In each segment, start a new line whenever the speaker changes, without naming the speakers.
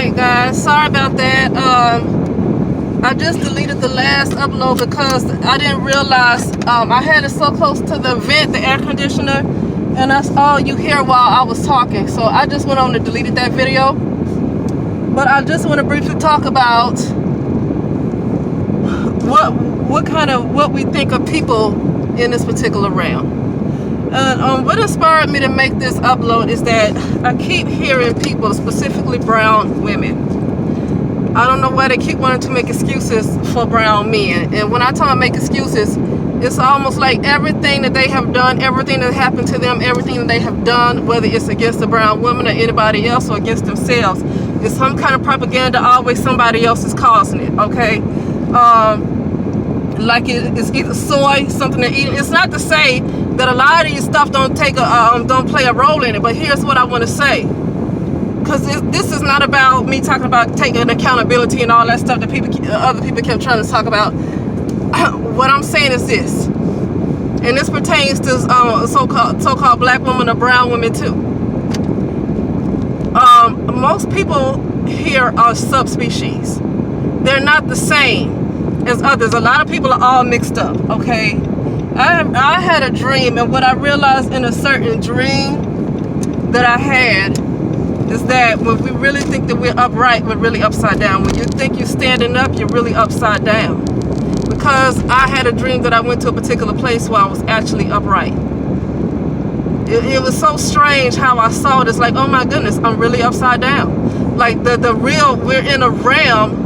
Alright guys, sorry about that. I just deleted the last upload because I didn't realize I had it so close to the vent, the air conditioner, and that's all you hear while I was talking. So I just went on and deleted that video. But I just want to briefly talk about what we think of people in this particular realm. And what inspired me to make this upload is that I keep hearing people, specifically brown women. I don't know why they keep wanting to make excuses for brown men. And when I talk about make excuses, it's almost like everything that they have done, everything that happened to them, everything that they have done, whether it's against a brown woman or anybody else or against themselves, is some kind of propaganda. Always somebody else is causing it, okay? Like it's either soy, something to eat. It's not to say that a lot of these stuff don't play a role in it, but here's what I want to say. Because this is not about me talking about taking accountability and all that stuff that other people kept trying to talk about. What I'm saying is this, and this pertains to so-called black women or brown women too. Most people here are subspecies. They're not the same as others. A lot of people are all mixed up, okay? I had a dream, and what I realized in a certain dream that I had is that when we really think that we're upright, we're really upside down. When you think you're standing up, you're really upside down. Because I had a dream that I went to a particular place where I was actually upright. It was so strange how I saw it. It's like, oh my goodness, I'm really upside down. Like we're in a realm.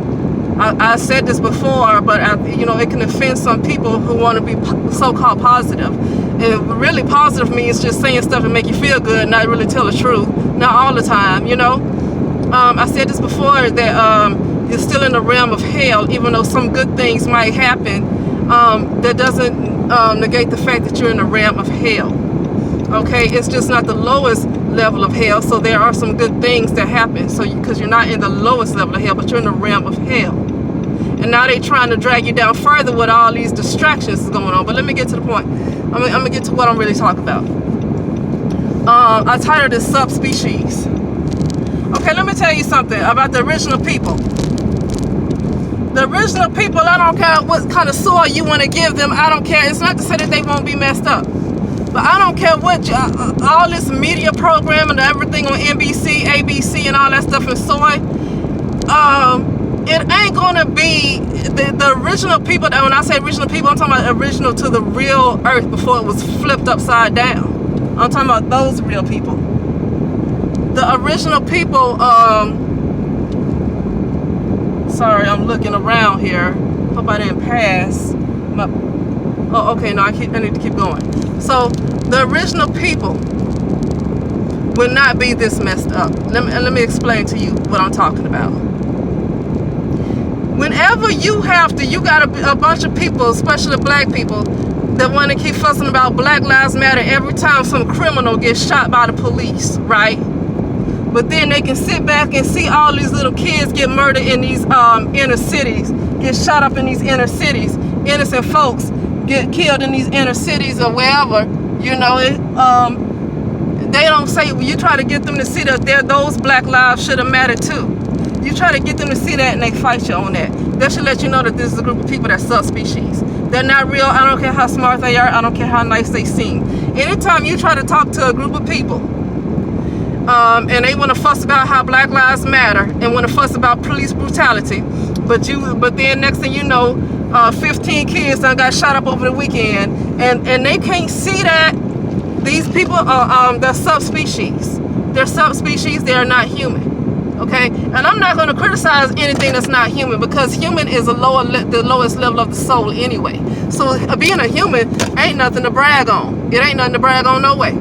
I said this before, but it can offend some people who want to be so-called positive. And really positive means just saying stuff and make you feel good, not really tell the truth. Not all the time, I said this before, that you're still in the realm of hell, even though some good things might happen. That doesn't negate the fact that you're in the realm of hell. Okay, it's just not the lowest level of hell, so there are some good things that happen. So because you're not in the lowest level of hell, but you're in the realm of hell. And now they're trying to drag you down further with all these distractions going on. But let me get to the point. I'm gonna get to what I'm really talking about. I titled it Subspecies. Okay, let me tell you something about the original people. The original people, I don't care what kind of soil you want to give them. I don't care. It's not to say that they won't be messed up. But I don't care what all this media programming and everything on NBC, ABC, and all that stuff in soy. It ain't gonna be the original people. When I say original people, I'm talking about original to the real earth before it was flipped upside down. I'm talking about those real people. The original people. Sorry, I'm looking around here. Hope I didn't pass. Oh, okay. No, I need to keep going. So the original people would not be this messed up. Let me explain to you what I'm talking about. Whenever you got a bunch of people, especially black people, that want to keep fussing about Black Lives Matter every time some criminal gets shot by the police, right? But then they can sit back and see all these little kids get murdered in these inner cities, get shot up in these inner cities, innocent folks get killed in these inner cities or wherever, they don't say, well, you try to get them to see that those black lives should have mattered too. You try to get them to see that and they fight you on that. That should let you know that this is a group of people that's subspecies. They're not real. I don't care how smart they are. I don't care how nice they seem. Anytime you try to talk to a group of people and they want to fuss about how Black Lives Matter and want to fuss about police brutality, but then next thing you know, 15 kids done got shot up over the weekend, and they can't see that these people are they're subspecies. They're subspecies. They are not human. Okay, and I'm not going to criticize anything that's not human, because human is the lowest level of the soul anyway. So being a human ain't nothing to brag on. It ain't nothing to brag on no way.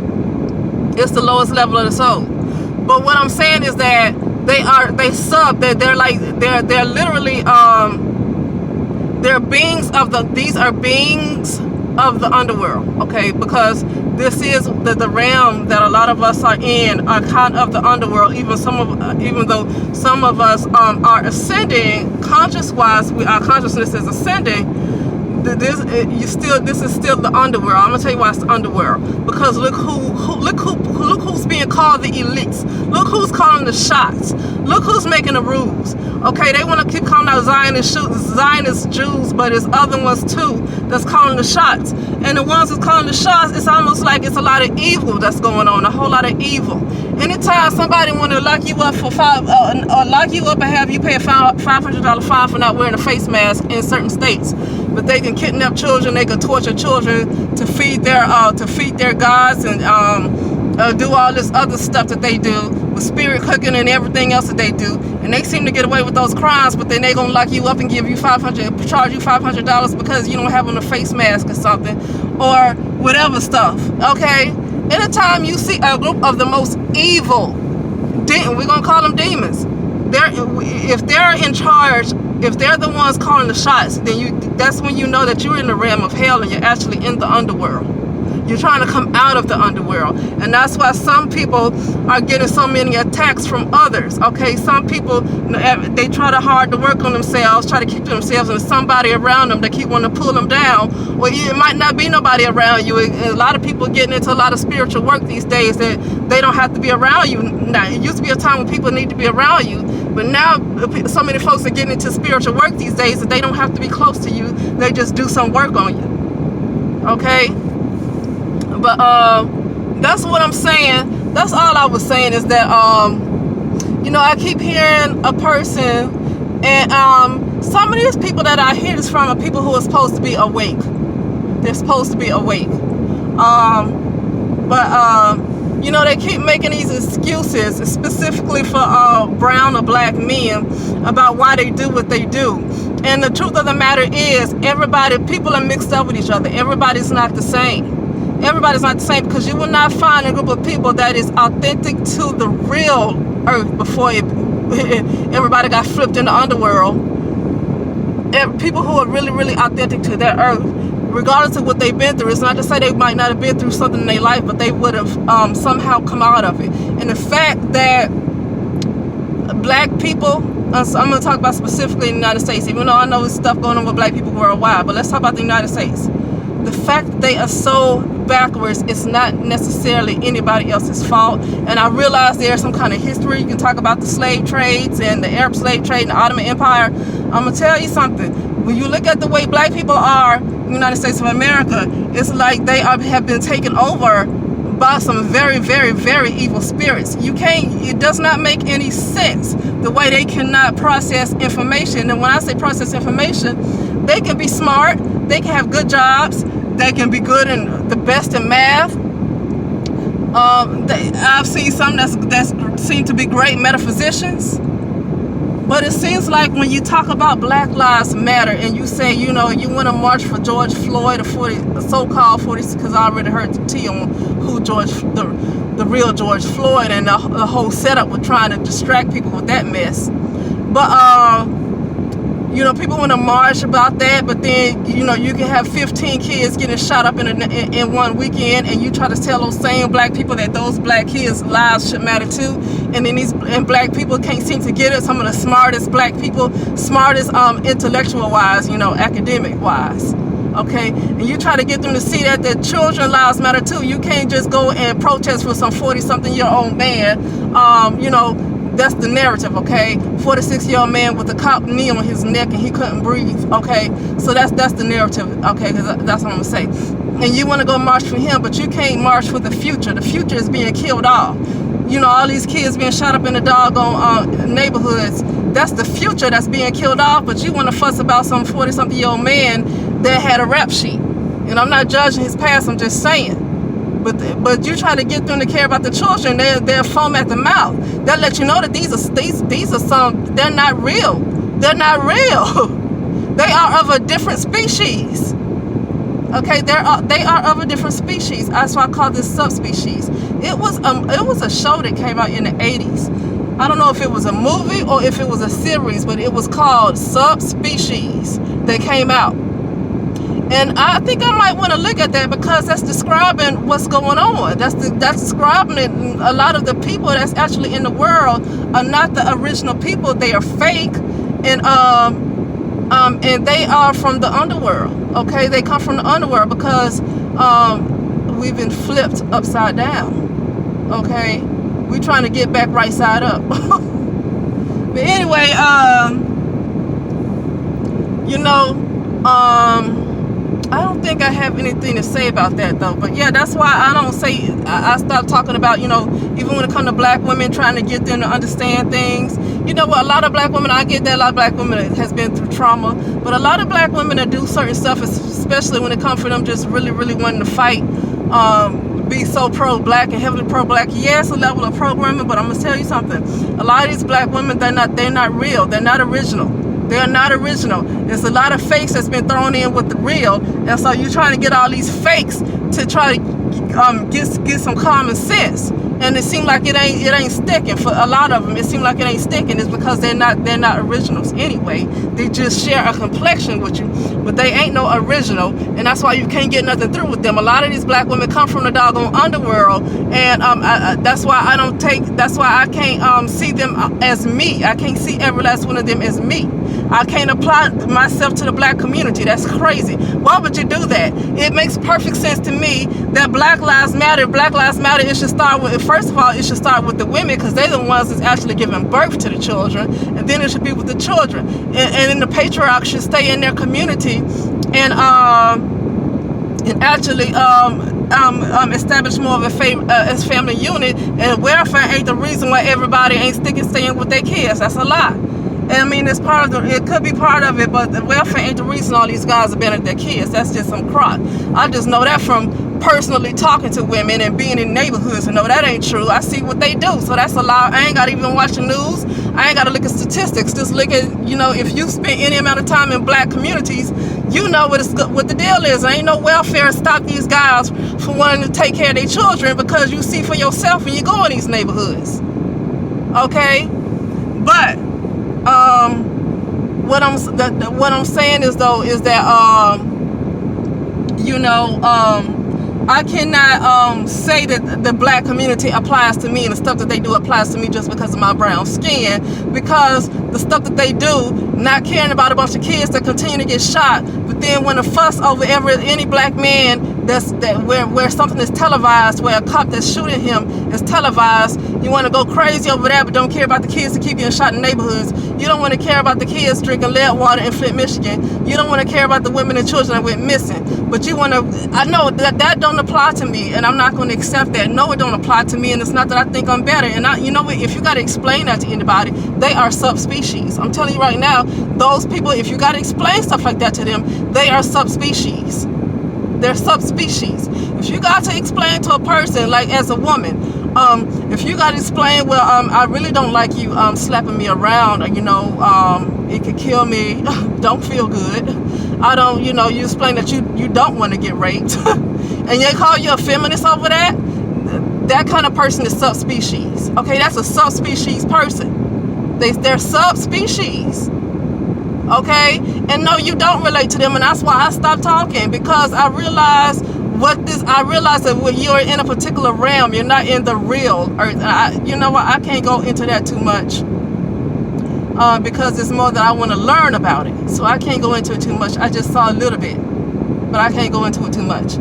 It's the lowest level of the soul. But what I'm saying is that they're literally they're beings of these are beings of the underworld, okay? Because this is the realm that a lot of us are in, are kind of the underworld. Even though some of us are ascending conscious-wise, our consciousness is ascending, this is still the underworld. I'm gonna tell you why it's the underworld. Because look who's being called the elites. Look who's calling the shots. Look who's making the rules. Okay, they want to keep calling out Zionist Jews, but it's other ones too that's calling the shots. And the ones that's calling the shots, it's almost like it's a lot of evil that's going on, a whole lot of evil. Anytime somebody want to lock you up for or lock you up and have you pay a $500 fine for not wearing a face mask in certain states, but they can kidnap children, they can torture children to feed their gods and do all this other stuff that they do with spirit cooking and everything else that they do, and they seem to get away with those crimes. But then they gonna lock you up and charge you $500 because you don't have on a face mask or something, or whatever stuff. Okay, anytime you see a group of the most evil, we're gonna call them demons. If they're in charge, if they're the ones calling the shots, then that's when you know that you're in the realm of hell and you're actually in the underworld. You're trying to come out of the underworld. And that's why some people are getting so many attacks from others. Okay, some people, they try hard to work on themselves, try to keep to themselves, and somebody around them that keep wanting to pull them down. Or it might not be nobody around you. A lot of people getting into a lot of spiritual work these days that they don't have to be around you. Now, it used to be a time when people need to be around you, but now so many folks are getting into spiritual work these days that they don't have to be close to you. They just do some work on you. Okay? But that's what I'm saying. That's all I was saying, is that I keep hearing a person, and some of these people that I hear this from are people who are supposed to be awake. They're supposed to be awake. They keep making these excuses, specifically for brown or black men, about why they do what they do. And the truth of the matter is, people are mixed up with each other. Everybody's not the same. Everybody's not the same, because you will not find a group of people that is authentic to the real earth before everybody got flipped in the underworld. People who are really, really authentic to their earth, regardless of what they've been through. It's not to say they might not have been through something in their life, but they would have somehow come out of it. And the fact that black people, I'm going to talk about specifically in the United States, even though I know there's stuff going on with black people worldwide, but let's talk about the United States. The fact that they are so backwards is not necessarily anybody else's fault. And I realize there's some kind of history. You can talk about the slave trades and the Arab slave trade and the Ottoman Empire. I'm going to tell you something. When you look at the way black people are in the United States of America, it's like they have been taken over by some very, very, very evil spirits. It does not make any sense the way they cannot process information. And when I say process information, they can be smart, they can have good jobs, they can be good and the best in math. I've seen some that seem to be great metaphysicians. But it seems like when you talk about Black Lives Matter and you say, you want to march for George Floyd, or so-called 40, because I already heard the tea on who the real George Floyd, and the whole setup with trying to distract people with that mess. But people want to march about that, but then you can have 15 kids getting shot up in one weekend, and you try to tell those same black people that those black kids' lives should matter too, and black people can't seem to get it. Some of the smartest black people, smartest intellectual wise, academic wise. Okay, and you try to get them to see that children's lives matter too. You can't just go and protest for some 40-something-year-old man. That's the narrative, okay? 46-year-old man with a cop knee on his neck and he couldn't breathe, okay? So that's the narrative, okay? Because that's what I'm gonna say. And you want to go march for him, but you can't march for the future. The future is being killed off. All these kids being shot up in the doggone neighborhoods. That's the future that's being killed off. But you want to fuss about some 40-something-year-old man that had a rap sheet. And I'm not judging his past. I'm just saying. But you try to get them to care about the children, they're foam at the mouth. They'll let you know that these are some, they're not real. They're not real. They are of a different species. Okay, they are of a different species. That's why I call this Subspecies. It was a show that came out in the 80s. I don't know if it was a movie or if it was a series, but it was called Subspecies that came out. And I think I might want to look at that, because that's describing what's going on. That's describing it. A lot of the people that's actually in the world are not the original people. They are fake. And And they are from the underworld. Okay, they come from the underworld because we've been flipped upside down. Okay, we're trying to get back right side up. But anyway, I don't think I have anything to say about that though. But yeah, that's why I don't say, I stopped talking about, even when it comes to black women, trying to get them to understand things. You know what, a lot of black women, I get that a lot of black women has been through trauma, but a lot of black women that do certain stuff, especially when it comes for them just really, really wanting to fight, be so pro-black and heavily pro-black. Yes, a level of programming, but I'm gonna tell you something. A lot of these black women, they're not real. They're not original. They're not original. There's a lot of fakes that's been thrown in with the real, and so you're trying to get all these fakes to try to get some common sense. And it seems like it ain't sticking for a lot of them. It seems like it ain't sticking. It's because they're not originals anyway. They just share a complexion with you, but they ain't no original, and that's why you can't get nothing through with them. A lot of these black women come from the doggone underworld, and that's why I can't see them as me. I can't see every last one of them as me. I can't apply myself to the black community. That's crazy. Why would you do that? It makes perfect sense to me that Black Lives Matter. Black Lives Matter. It should start with, first of all, it should start with the women, because they're the ones that's actually giving birth to the children, and then it should be with the children. And then the patriarchs should stay in their community and actually establish more of a family unit. And welfare ain't the reason why everybody ain't staying with their kids. That's a lie. And I mean, it's part of it could be part of it, but the welfare ain't the reason all these guys are being their kids. That's just some crock. I just know that from personally talking to women and being in neighborhoods, and no, that ain't true. I see what they do, so that's a lie. I ain't got to even watch the news. I ain't got to look at statistics. Just look at, if you spend any amount of time in black communities, you know what the deal is. There ain't no welfare stop these guys from wanting to take care of their children, because you see for yourself when you go in these neighborhoods. Okay, but what I'm saying is that I cannot say that the black community applies to me and the stuff that they do applies to me just because of my brown skin, because the stuff that they do, not caring about a bunch of kids that continue to get shot, but then when a fuss over any black man where something is televised, where a cop that's shooting him is televised, you want to go crazy over that, but don't care about the kids that keep getting shot in neighborhoods. You don't want to care about the kids drinking lead water in Flint, Michigan. You don't want to care about the women and children that went missing. But you want to, I know that don't apply to me, and I'm not going to accept that. No, it don't apply to me, and it's not that I think I'm better. And you know what, if you got to explain that to anybody, they are subspecies. I'm telling you right now, those people, if you got to explain stuff like that to them, they are subspecies. They're subspecies. If you got to explain to a person, like as a woman, if you got to explain, well, I really don't like you slapping me around, it could kill me, don't feel good. I don't, you explain that you don't want to get raped, and they call you a feminist over that. That kind of person is subspecies. Okay, that's a subspecies person. They're subspecies. Okay, and no, you don't relate to them, and that's why I stopped talking, because I realized that when you're in a particular realm, you're not in the real earth. You know what, I can't go into that too much, because it's more that I want to learn about it, so I can't go into it too much. I just saw a little bit, but I can't go into it too much.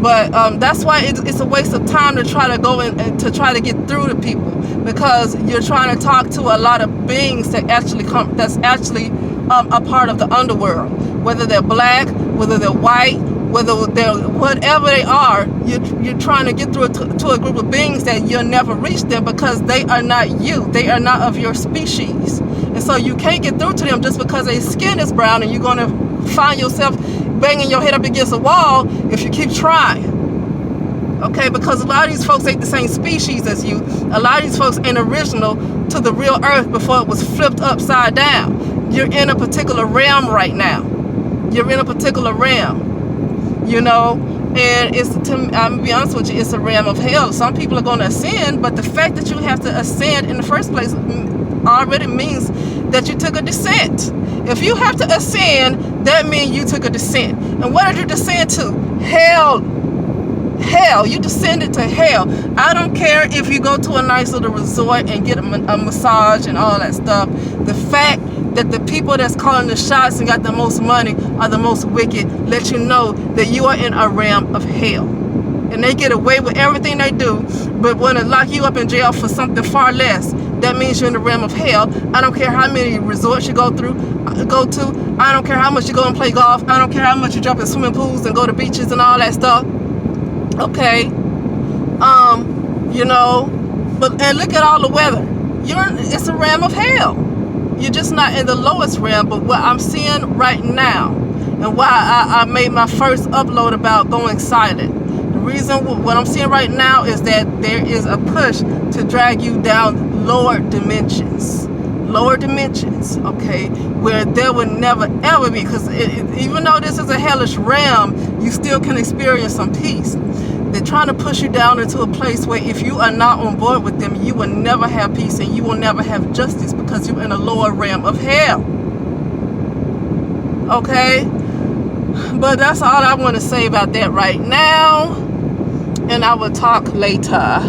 But that's why it's a waste of time to try to go in and to try to get through to people, because you're trying to talk to a lot of beings that that's actually a part of the underworld, whether they're black, whether they're white, whether they're whatever they are. You're trying to get through to a group of beings that you'll never reach them, because they are not you. They are not of your species, and so you can't get through to them just because their skin is brown, and you're going to find yourself banging your head up against a wall if you keep trying. Okay, because a lot of these folks ain't the same species as you. A lot of these folks ain't original to the real earth before it was flipped upside down. You're in a particular realm right now. You're in a particular realm, and I'm gonna be honest with you, it's a realm of hell. Some people are going to ascend, but the fact that you have to ascend in the first place already means that you took a descent. If you have to ascend, that means you took a descent. And what did you descend to? Hell. You descended to hell. I don't care if you go to a nice little resort and get a massage and all that stuff. The fact that the people that's calling the shots and got the most money are the most wicked, let you know that you are in a realm of hell. And they get away with everything they do, but want to lock you up in jail for something far less. That means you're in the realm of hell. I don't care how many resorts you go to. I don't care how much you go and play golf. I don't care how much you jump in swimming pools and go to beaches and all that stuff. Okay. You know, and look at all the weather. It's a realm of hell. You're just not in the lowest realm. But what I'm seeing right now, and why I made my first upload about going silent. The reason what I'm seeing right now is that there is a push to drag you down lower dimensions, okay, where there would never ever be, because even though this is a hellish realm, you still can experience some peace. They're trying to push you down into a place where if you are not on board with them, you will never have peace and you will never have justice, because you're in a lower realm of hell. Okay? But that's all I want to say about that right now. And I will talk later.